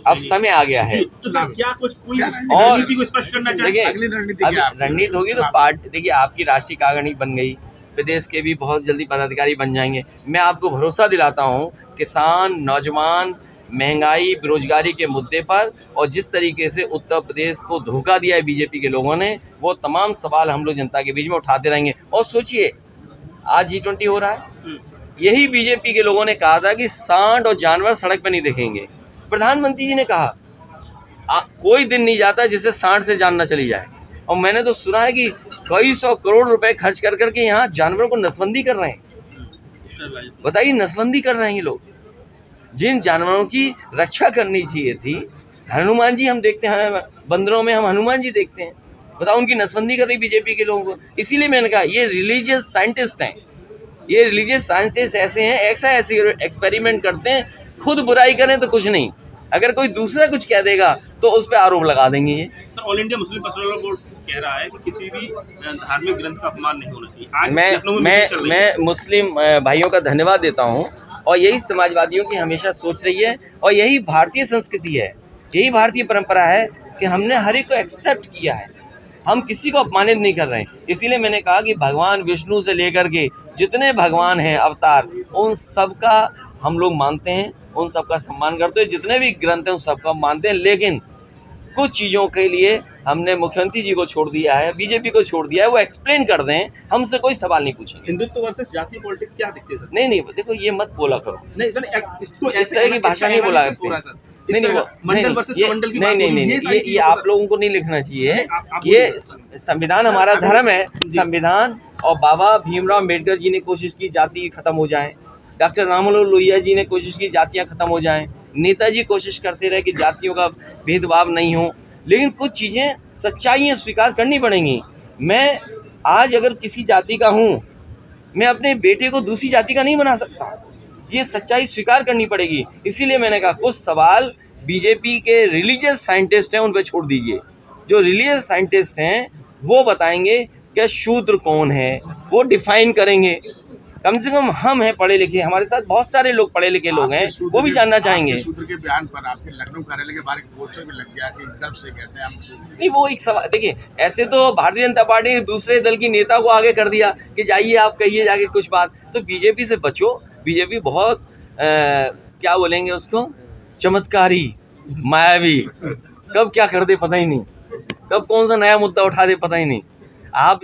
अब समय आ गया है। तो सर क्या कुछ कोई और रणनीति को स्पष्ट करना चाहिए? देखिए, अगली रणनीति अब क्या है? रणनीति होगी तो पार्टी, देखिए आपकी राष्ट्रीय कार्यकारिणी बन गई, प्रदेश के भी बहुत जल्दी पदाधिकारी बन जाएंगे। मैं आपको भरोसा दिलाता हूँ, किसान, नौजवान, महंगाई, बेरोजगारी के मुद्दे पर और जिस तरीके से उत्तर प्रदेश को धोखा दिया है बीजेपी के लोगों ने, वो तमाम सवाल हम लोग जनता के बीच में उठाते रहेंगे। और सोचिए, आज G20 हो रहा है, यही बीजेपी के लोगों ने कहा था कि सांड और जानवर सड़क पर नहीं दिखेंगे। प्रधानमंत्री जी ने कहा कोई दिन नहीं जाता जिससे सांड से जान न चली जाए। और मैंने तो सुना है कि कई 100 करोड़ रुपए खर्च कर करके यहाँ जानवरों को नसबंदी कर रहे हैं। बताइए, नसबंदी कर रहे हैं ये लोग। जिन जानवरों की रक्षा करनी चाहिए थी, हनुमान जी हम देखते हैं, बंदरों में हम हनुमान जी देखते हैं, बताओ उनकी नसबंदी कर रही बीजेपी के लोगों को। इसीलिए मैंने कहा ये रिलीजियस साइंटिस्ट हैं, ये रिलीजियस साइंटिस्ट ऐसे हैं, ऐसे एक्सपेरिमेंट करते हैं, खुद बुराई करें तो कुछ नहीं, अगर कोई दूसरा कुछ कह देगा तो उस पर आरोप लगा देंगे। ये sir, all India Muslim personal law board कह रहा है कि किसी भी धार्मिक ग्रंथ का अपमान नहीं होना चाहिए। आज लखनऊ में मीटिंग चल रही है। मैं मुस्लिम भाइयों का धन्यवाद देता हूँ, और यही समाजवादियों की हमेशा सोच रही है, और यही भारतीय संस्कृति है, यही भारतीय परंपरा है कि हमने हर एक को एक्सेप्ट किया है, हम किसी को अपमानित नहीं कर रहे हैं। इसीलिए मैंने कहा कि भगवान विष्णु से लेकर के जितने भगवान हैं अवतार, उन सब का हम लोग मानते हैं, उन सब का सम्मान करते हैं, जितने भी ग्रंथ हैं उन सब का मानते हैं। लेकिन कुछ चीज़ों के लिए हमने मुख्यमंत्री जी को छोड़ दिया है, बीजेपी को छोड़ दिया है, वो एक्सप्लेन कर दें, हमसे कोई सवाल नहीं पूछेंगे। हिंदुत्व वर्सेस जातीय पॉलिटिक्स क्या दिखती है सर? नहीं, देखो ये मत बोला करो, नहीं सर, इसको इस तरह की भाषा नहीं बोला करते। नहीं, ये आप लोगों को नहीं लिखना चाहिए। ये संविधान हमारा धर्म है, संविधान। और बाबा भीमराव अम्बेडकर जी ने कोशिश की जाति खत्म हो जाए, डॉक्टर राममनोहर लोहिया जी ने कोशिश की जातियाँ खत्म हो जाएं, नेताजी कोशिश करते रहे कि जातियों का भेदभाव नहीं हो। लेकिन कुछ चीज़ें, सच्चाइयाँ स्वीकार करनी पड़ेंगी। मैं आज अगर किसी जाति का हूँ, मैं अपने बेटे को दूसरी जाति का नहीं बना सकता, ये सच्चाई स्वीकार करनी पड़ेगी। इसीलिए मैंने कहा कुछ सवाल बीजेपी के रिलीजियस साइंटिस्ट हैं उन पर छोड़ दीजिए। जो रिलीजियस साइंटिस्ट हैं वो बताएंगे कि शूद्र कौन है, वो डिफाइन करेंगे। कम से कम हम हैं पढ़े लिखे, हमारे साथ बहुत सारे लोग पढ़े लिखे लोग हैं, वो भी जानना चाहेंगे। शूद्र के बयान पर आपके लखनऊ कार्यालय के बाहर एक पोस्टर भी लग गया कि गर्व से कहते हैं हम शूद्र। नहीं, वो एक सवाल, देखिए ऐसे तो भारतीय जनता पार्टी ने दूसरे दल की नेता को आगे कर दिया कि जाइए आप कहिए जाके कुछ बात। तो बीजेपी से बचो, बीजेपी बहुत क्या बोलेंगे उसको, चमत्कारी, मायावी, कब क्या कर दे पता ही नहीं, कब कौन सा नया मुद्दा उठा दे पता ही नहीं। आप